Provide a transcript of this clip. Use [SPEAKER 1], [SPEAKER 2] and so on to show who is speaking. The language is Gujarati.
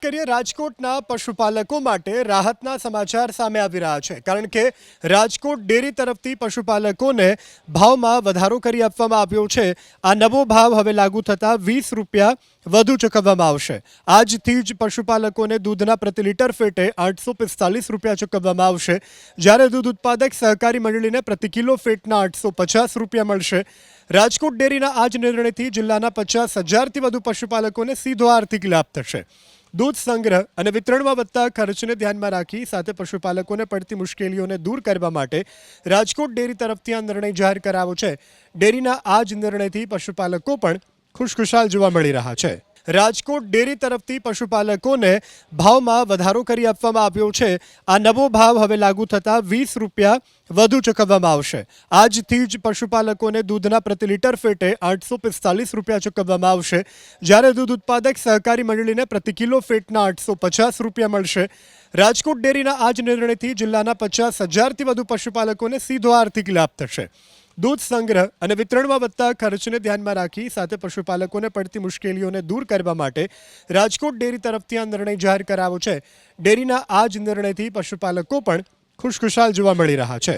[SPEAKER 1] કરીએ રાજકોટના પશુપાલકો માટે રાહતના સમાચાર સામે આવી રહ્યા છે, કારણ કે રાજકોટ ડેરી તરફથી પશુપાલકોને ભાવમાં વધારો કરી આપવામાં આવ્યો છે। આ નવો ભાવ હવે લાગુ થતાં 20 રૂપિયા વધુ ચૂકવવામાં આવશે। આજથી જ પશુપાલકોને દૂધના પ્રતિ લીટર ફેટે 845 રૂપિયા ચૂકવવામાં આવશે, જ્યારે દૂધ ઉત્પાદક સહકારી મંડળીને પ્રતિ કિલો ફેટના 850 રૂપિયા મળશે। રાજકોટ ડેરીના આ જ નિર્ણયથી જિલ્લાના 50,000થી વધુ પશુપાલકોને સીધો આર્થિક લાભ થશે। दूध संग्रह અને વિતરણમાં વધતા ખર્ચને ધ્યાનમાં રાખી સાથે પશુપાલકોને પડતી મુશ્કેલીઓને દૂર કરવા માટે રાજકોટ ડેરી તરફથી આ નિર્ણય જાહેર કરાયો છે। ડેરીના આ જ નિર્ણયથી પશુપાલકો પણ ખુશખુશાલ જોવા મળી રહ્યા છે। રાજકોટ ડેરી તરફથી પશુપાલકોને ભાવમાં વધારો કરી આપવામાં આવ્યો છે। આ નવો ભાવ હવે લાગુ થતાં 20 રૂપિયા વધુ ચૂકવવામાં આવશે। આજથી જ પશુપાલકોને દૂધના પ્રતિ લીટર ફેટે 845 રૂપિયા ચૂકવવામાં આવશે, જ્યારે દૂધ ઉત્પાદક સહકારી મંડળીને પ્રતિ કિલો ફેટના 850 રૂપિયા મળશે। રાજકોટ ડેરીના આ જ નિર્ણયથી જિલ્લાના 50,000થી વધુ પશુપાલકોને સીધો આર્થિક લાભ થશે। दूध संग्रह અને વિતરણમાં વધતા ખર્ચને ધ્યાનમાં રાખી સાથે પશુપાલકોને પડતી મુશ્કેલીઓને દૂર કરવા માટે રાજકોટ ડેરી તરફથી આ નિર્ણય જાહેર કરાયો છે। ડેરીના આ જ નિર્ણયથી પશુપાલકો પણ ખુશખુશાલ જોવા મળી રહ્યા છે।